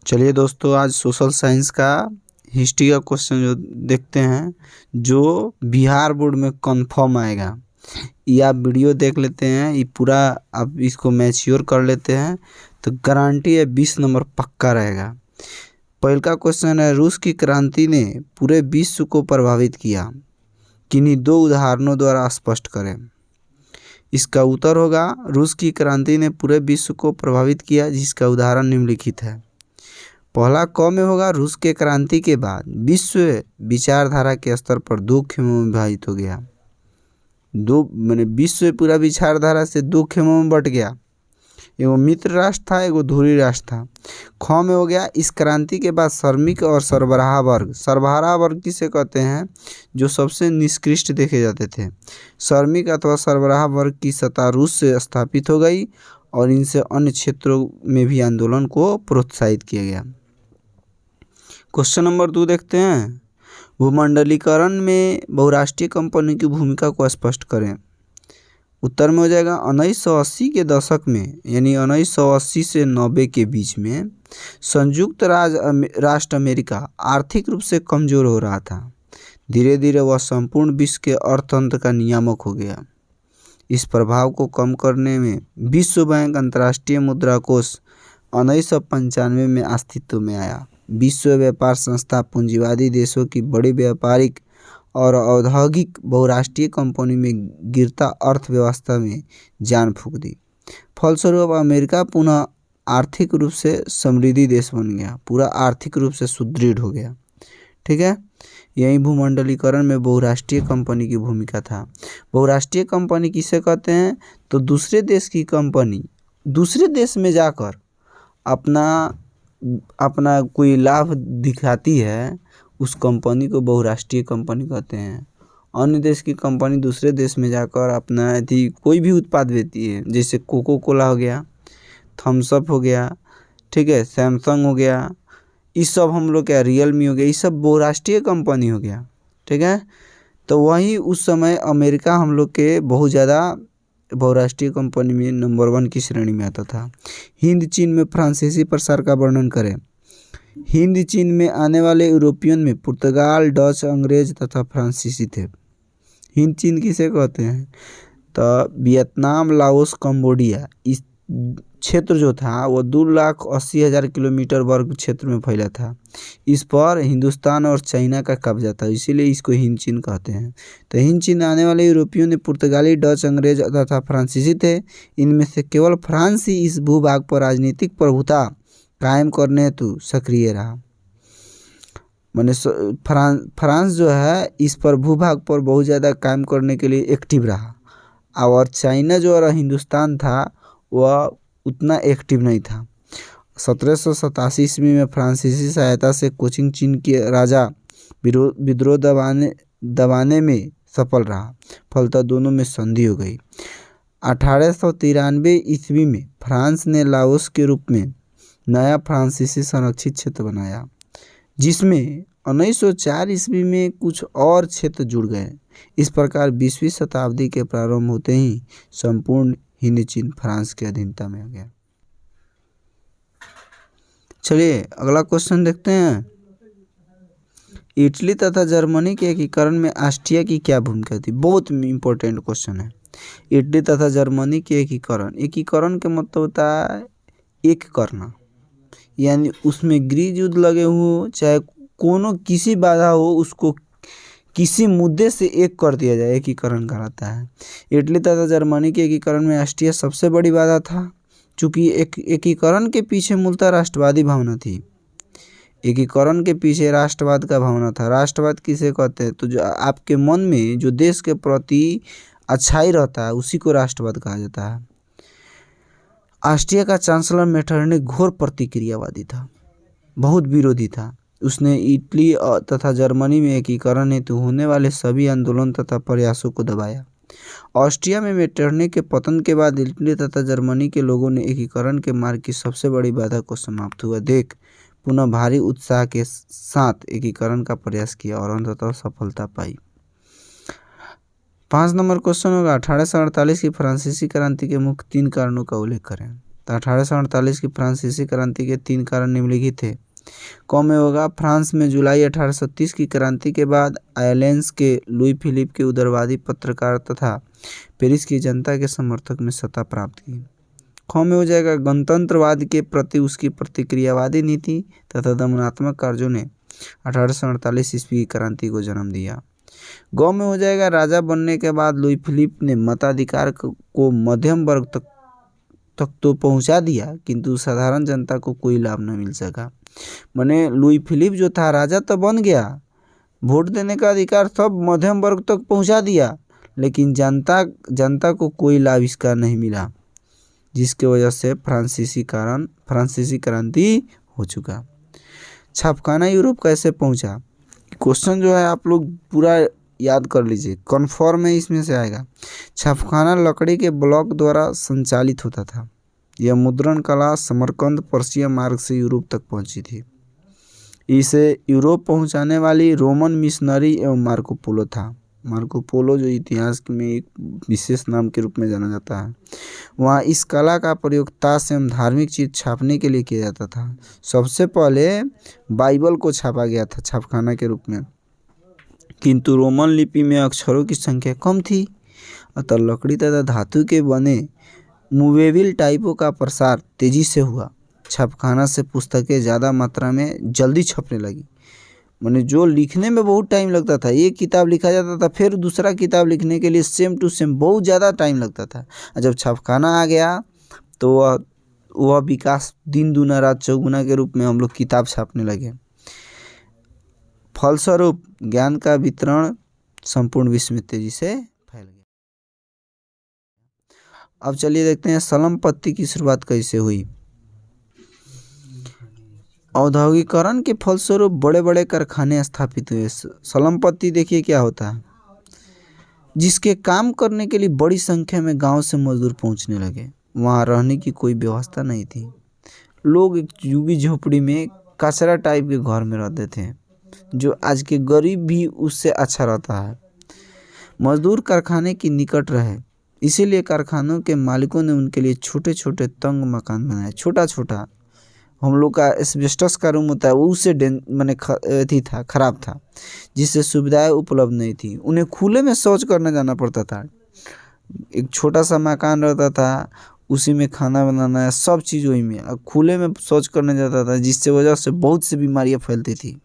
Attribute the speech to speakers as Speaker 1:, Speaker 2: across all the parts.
Speaker 1: चलिए दोस्तों, आज सोशल साइंस का हिस्ट्री का क्वेश्चन जो देखते हैं, जो बिहार बोर्ड में कंफर्म आएगा। ये आप वीडियो देख लेते हैं, ये पूरा आप इसको मैच्योर कर लेते हैं तो गारंटी है 20 नंबर पक्का रहेगा। पहला क्वेश्चन है, रूस की क्रांति ने पूरे विश्व को प्रभावित किया, किन्हीं दो उदाहरणों द्वारा स्पष्ट करें। इसका उत्तर होगा, रूस की क्रांति ने पूरे विश्व को प्रभावित किया, जिसका उदाहरण निम्नलिखित है। पहला क में होगा, रूस के क्रांति के बाद विश्व विचारधारा के स्तर पर दो खेमों में विभाजित हो गया। विश्व पूरा विचारधारा से दो खेमों में बट गया, एगो मित्र राष्ट्र था, एगो धुरी राष्ट्र था। ख में हो गया, इस क्रांति के बाद श्रमिक और सरबराह वर्ग, सरबराह वर्ग किसे कहते हैं, जो सबसे निष्कृष्ट देखे जाते थे, श्रमिक अथवा सरबराह वर्ग की सत्ता रूस से स्थापित हो गई और इनसे अन्य क्षेत्रों में भी आंदोलन को प्रोत्साहित किया गया। क्वेश्चन नंबर 2 देखते हैं, भूमंडलीकरण में बहुराष्ट्रीय कंपनी की भूमिका को स्पष्ट करें। उत्तर में हो जाएगा, 1980 के दशक में, यानी 1980 से 90 के बीच में संयुक्त राष्ट्र अमेरिका आर्थिक रूप से कमज़ोर हो रहा था। धीरे धीरे वह संपूर्ण विश्व के अर्थतंत्र का नियामक हो गया। इस प्रभाव को कम करने में विश्व बैंक अंतर्राष्ट्रीय मुद्रा कोष 1995 में अस्तित्व में आया। विश्व व्यापार संस्था पूंजीवादी देशों की बड़ी व्यापारिक और औद्योगिक बहुराष्ट्रीय कंपनी में गिरता अर्थव्यवस्था में जान फूंक दी। फलस्वरूप अमेरिका पुनः आर्थिक रूप से समृद्धि देश बन गया, पूरा आर्थिक रूप से सुदृढ़ हो गया। ठीक है, यही भूमंडलीकरण में बहुराष्ट्रीय कंपनी की भूमिका था। बहुराष्ट्रीय कंपनी किसे कहते हैं, तो दूसरे देश की कंपनी दूसरे देश में जाकर अपना कोई लाभ दिखाती है, उस कंपनी को बहुराष्ट्रीय कंपनी कहते हैं। अन्य देश की कंपनी दूसरे देश में जाकर अपना कोई भी उत्पाद बेचती है, जैसे कोको कोला हो गया, थम्सअप हो गया, ठीक है, सैमसंग हो गया, इस सब हम लोग क्या, रियलमी हो गया, ये सब बहुराष्ट्रीय कंपनी हो गया। ठीक है, तो वही उस समय अमेरिका हम लोग के बहुत ज़्यादा बहुराष्ट्रीय कंपनी में नंबर 1 की श्रेणी में आता था। हिंद चीन में फ्रांसीसी प्रसार का वर्णन करें। हिंद चीन में आने वाले यूरोपियन में पुर्तगाल, डच, अंग्रेज तथा फ्रांसीसी थे। हिंद चीन किसे कहते हैं, तो वियतनाम, लाओस, कंबोडिया, इस क्षेत्र जो था वो 2,80,000 किलोमीटर वर्ग क्षेत्र में फैला था। इस पर हिंदुस्तान और चाइना का कब्जा था, इसीलिए इसको हिंद चीन कहते हैं। तो हिंद चीन आने वाले यूरोपियों ने पुर्तगाली, डच, अंग्रेज तथा फ्रांसीसी थे। इनमें से केवल फ्रांस ही इस भूभाग पर राजनीतिक प्रभुता कायम करने हेतु सक्रिय रहा। फ्रांस जो है इस पर भूभाग पर बहुत ज़्यादा कायम करने के लिए एक्टिव रहा, और चाइना जो और हिंदुस्तान था वह उतना एक्टिव नहीं था। 1787 ईस्वी में फ्रांसीसी सहायता से कोचिंग चीन के राजा विद्रोह दबाने में सफल रहा, फलतः दोनों में संधि हो गई। 1893 ईस्वी में फ्रांस ने लाओस के रूप में नया फ्रांसीसी संरक्षित क्षेत्र बनाया, जिसमें 1904 ईस्वी में कुछ और क्षेत्र जुड़ गए। इस प्रकार 20वीं शताब्दी के प्रारंभ होते ही संपूर्ण हिंद चीन फ्रांस के अधीनता में आ गया। चलिए अगला क्वेश्चन देखते हैं, इटली तथा जर्मनी के एकीकरण में ऑस्ट्रिया की क्या भूमिका थी। बहुत इंपॉर्टेंट क्वेश्चन है। इटली तथा जर्मनी के एकीकरण के मतलब होता है एक करना, यानी उसमें गृह युद्ध लगे हो चाहे कोनो किसी बाधा हो, उसको किसी मुद्दे से एक कर दिया जाए, एकीकरण कराता है। इटली तथा जर्मनी के एकीकरण में ऑस्ट्रिया सबसे बड़ी बाधा था, चूँकि एकीकरण के पीछे मूलतः राष्ट्रवादी भावना थी। एकीकरण के पीछे राष्ट्रवाद का भावना था। राष्ट्रवाद किसे कहते हैं, तो जो आपके मन में जो देश के प्रति अच्छाई रहता है उसी को राष्ट्रवाद कहा जाता है। ऑस्ट्रिया का चांसलर मेटरनिख घोर प्रतिक्रियावादी था, बहुत विरोधी था। उसने इटली तथा जर्मनी में एकीकरण हेतु होने वाले सभी आंदोलन तथा प्रयासों को दबाया। ऑस्ट्रिया में मेटरनिख के पतन के बाद इटली तथा जर्मनी के लोगों ने एकीकरण के मार्ग की सबसे बड़ी बाधा को समाप्त हुआ देख पुनः भारी उत्साह के साथ एकीकरण का प्रयास किया और अंततः सफलता पाई। 5 नंबर क्वेश्चन होगा, 1848 की फ्रांसीसी क्रांति के मुख्य 3 कारणों का उल्लेख करें। तो 1848 की फ्रांसीसी क्रांति के 3 कारण निम्नलिखित थे। क में होगा फ्रांस में जुलाई 1830 की क्रांति के बाद आयरलैंड के लुई फिलिप के उदारवादी पत्रकार तथा पेरिस की जनता के समर्थक में सत्ता प्राप्त की। ख में हो जाएगा गणतंत्रवाद के प्रति उसकी प्रतिक्रियावादी नीति तथा दमनात्मक कार्यों ने 1848 ईस्वी की क्रांति को जन्म दिया। ग में हो जाएगा राजा बनने के बाद लुई फिलिप ने मताधिकार को मध्यम वर्ग तक तो पहुंचा दिया, किंतु साधारण जनता को कोई लाभ न मिल सका। माने लुई फिलिप जो था राजा तो बन गया, वोट देने का अधिकार सब मध्यम वर्ग तक पहुंचा दिया, लेकिन जनता को कोई लाभ इसका नहीं मिला, जिसके वजह से फ्रांसीसी क्रांति हो चुका। छापखाना यूरोप कैसे पहुंचा? क्वेश्चन जो है आप लोग पूरा याद कर लीजिए, कन्फर्म है इसमें से आएगा। छापखाना लकड़ी के ब्लॉक द्वारा संचालित होता था। यह मुद्रण कला समरकंद पर्शिया मार्ग से यूरोप तक पहुंची थी। इसे यूरोप पहुंचाने वाली रोमन मिशनरी एवं मार्को पोलो था। मार्को पोलो जो इतिहास में एक विशेष नाम के रूप में जाना जाता है। वहाँ इस कला का प्रयोग ताश एवं धार्मिक चीज छापने के लिए किया जाता था। सबसे पहले बाइबल को छापा गया था छापखाना के रूप में, किंतु रोमन लिपि में अक्षरों की संख्या कम थी, अतः लकड़ी तथा धातु के बने मूवेबल टाइपों का प्रसार तेजी से हुआ। छापखाना से पुस्तकें ज़्यादा मात्रा में जल्दी छपने लगी। माने जो लिखने में बहुत टाइम लगता था, एक किताब लिखा जाता था, फिर दूसरा किताब लिखने के लिए सेम टू सेम बहुत ज़्यादा टाइम लगता था। जब छापखाना आ गया तो वह विकास दिन दूना रात चौगुना के रूप में हम लोग किताब छापने लगे। फलस्वरूप ज्ञान का वितरण संपूर्ण विश्व में तेजी से फैल गया। अब चलिए देखते हैं सलम-पत्ती की शुरुआत कैसे हुई। औद्योगिकरण के फलस्वरूप बड़े बड़े कारखाने स्थापित हुए। सलम-पत्ती देखिए क्या होता है, जिसके काम करने के लिए बड़ी संख्या में गांव से मजदूर पहुंचने लगे। वहां रहने की कोई व्यवस्था नहीं थी। लोग एक झुग्गी झोपड़ी में कचरा टाइप के घर में रहते थे, जो आज के गरीब भी उससे अच्छा रहता है। मजदूर कारखाने की निकट रहे, इसीलिए कारखानों के मालिकों ने उनके लिए छोटे छोटे तंग मकान बनाए। छोटा छोटा हम लोग का एस्बेस्टस का रूम होता है, वो उससे मैंने खराब था, जिससे सुविधाएं उपलब्ध नहीं थी। उन्हें खुले में शौच करने जाना पड़ता था। एक छोटा सा मकान रहता था, उसी में खाना बनाना है, सब चीज़ वही में, और खुले में शौच करने जाता था, जिससे वजह से बहुत सी बीमारियां फैलती थी।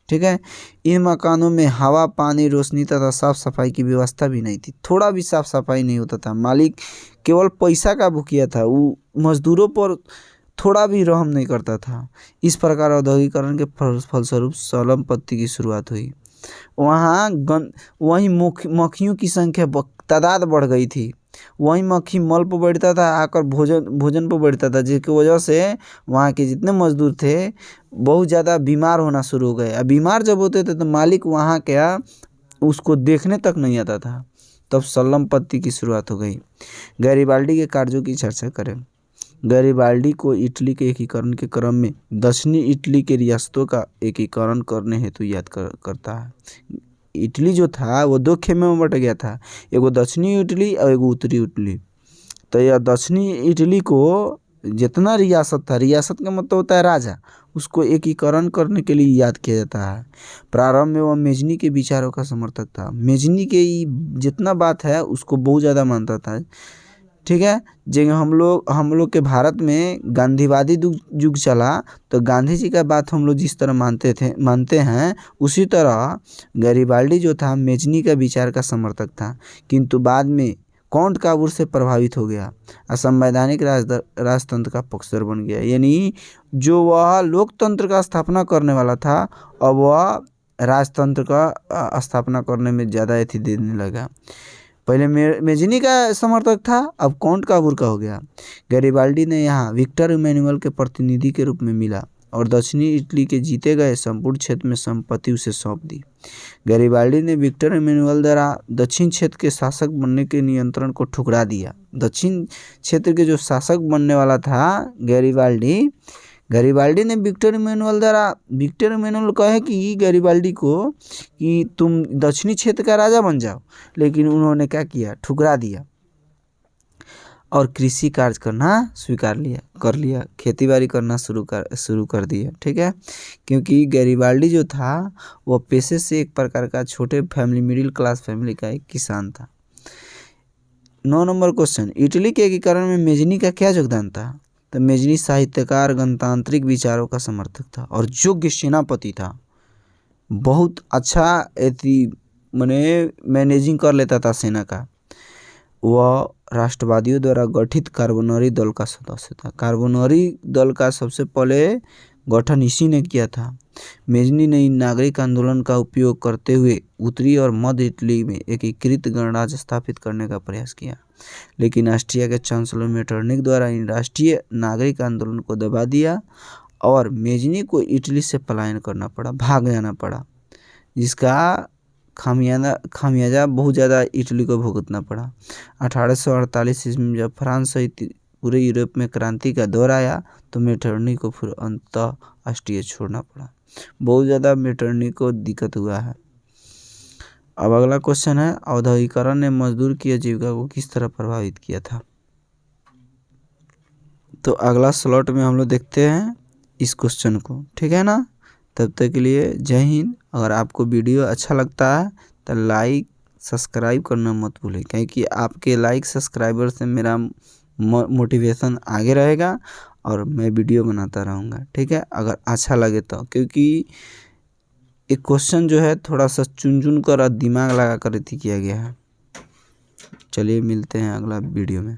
Speaker 1: ठीक है, इन मकानों में हवा, पानी, रोशनी तथा साफ सफाई की व्यवस्था भी नहीं थी। थोड़ा भी साफ सफाई नहीं होता था। मालिक केवल पैसा का भूखिया था, वो मजदूरों पर थोड़ा भी रहम नहीं करता था। इस प्रकार औद्योगिकरण के फलस्वरूप सलम-पत्ती की शुरुआत हुई। वहीं मक्खियों की संख्या तादाद बढ़ गई थी। वहीं मक्खी मल पर बैठता था, आकर भोजन पर बैठता था, जिसकी वजह से वहाँ के जितने मजदूर थे बहुत ज़्यादा बीमार होना शुरू हो गए। अब बीमार जब होते थे तो मालिक वहाँ क्या उसको देखने तक नहीं आता था। तब सलम-पत्ती की शुरुआत हो गई। गैरिबाल्डी के कार्यों की चर्चा करें। गैरिबाल्डी को इटली के एकीकरण के क्रम में दक्षिणी इटली के रियासतों का एकीकरण करने हेतु याद करता है। इटली जो था वो 2 खेमे में बट गया था, एगो दक्षिणी इटली और एगो उत्तरी इटली। तो यह दक्षिणी इटली को जितना रियासत था, रियासत का मतलब होता है राजा, उसको एकीकरण करने के लिए याद किया जाता है। प्रारंभ में वह मेजनी के विचारों का समर्थक था। मेजनी के जितना बात है उसको बहुत ज़्यादा मानता था। ठीक है, जब हम लोग के भारत में गांधीवादी युग चला, तो गांधी जी का बात हम लोग जिस तरह मानते हैं, उसी तरह गैरिबाल्डी जो था मेजनी का विचार का समर्थक था, किंतु बाद में काउंट काबूर से प्रभावित हो गया, असंवैधानिक राजतंत्र का पक्षधर बन गया। यानी जो वह लोकतंत्र का स्थापना करने वाला था, अब वह राजतंत्र का स्थापना करने में ज़्यादा एथी देने लगा। पहले मेजनी का समर्थक था, अब काउंट काबूर का हो गया। गैरिबाल्डी ने यहाँ विक्टर इमैनुअल के प्रतिनिधि के रूप में मिला और दक्षिणी इटली के जीते गए संपूर्ण क्षेत्र में संपत्ति उसे सौंप दी। गैरिबाल्डी ने विक्टर इमैनुअल द्वारा दक्षिण क्षेत्र के शासक बनने के नियंत्रण को ठुकरा दिया। दक्षिण क्षेत्र के जो शासक बनने वाला था गैरिबाल्डी ने विक्टर इमैनुअल कहे कि गैरिबाल्डी को कि तुम दक्षिणी क्षेत्र का राजा बन जाओ, लेकिन उन्होंने क्या किया, ठुकरा दिया। और कृषि कार्य करना कर लिया, खेती बाड़ी करना शुरू कर दिया। ठीक है, क्योंकि गैरिबाल्डी जो था वो पेशे से एक प्रकार का छोटे फैमिली, मिडिल क्लास फैमिली का एक किसान था। 9 नंबर क्वेश्चन, इटली के एकीकरण में मेजनी का क्या योगदान था? तो मेजनी साहित्यकार, गणतांत्रिक विचारों का समर्थक था और योग्य सेनापति था। बहुत अच्छा मैंने मैनेजिंग कर लेता था सेना का। वह राष्ट्रवादियों द्वारा गठित कार्बोनरी दल का सदस्य था। कार्बोनरी दल का सबसे पहले गठन इसी ने किया था। मेजनी ने नागरिक आंदोलन का उपयोग करते हुए उत्तरी और मध्य इटली में एकीकृत गणराज्य स्थापित करने का प्रयास किया, लेकिन ऑस्ट्रिया के चांसलर मेटरनिक द्वारा इन राष्ट्रीय नागरिक आंदोलन को दबा दिया और मेजनी को इटली से पलायन करना पड़ा, भाग जाना पड़ा, जिसका खामियाजा बहुत ज़्यादा इटली को भुगतना पड़ा। 1848 ईस्वी में जब फ्रांस सहित पूरे यूरोप में क्रांति का दौर आया तो मेटरनिक को फिर अंततः ऑस्ट्रिया छोड़ना पड़ा। बहुत ज़्यादा मेटरनिक को दिक्कत हुआ है। अब अगला क्वेश्चन है, औद्योगिकरण ने मजदूर की आजीविका को किस तरह प्रभावित किया था? तो अगला स्लॉट में हम लोग देखते हैं इस क्वेश्चन को। ठीक है ना, तब तक के लिए जय हिंद। अगर आपको वीडियो अच्छा लगता है तो लाइक सब्सक्राइब करना मत भूलें, क्योंकि आपके लाइक सब्सक्राइबर से मेरा मोटिवेशन आगे रहेगा और मैं वीडियो बनाता रहूँगा। ठीक है, अगर अच्छा लगे तो, क्योंकि एक क्वेश्चन जो है थोड़ा सा चुन कर और दिमाग लगा कर किया गया है। चलिए मिलते हैं अगला वीडियो में।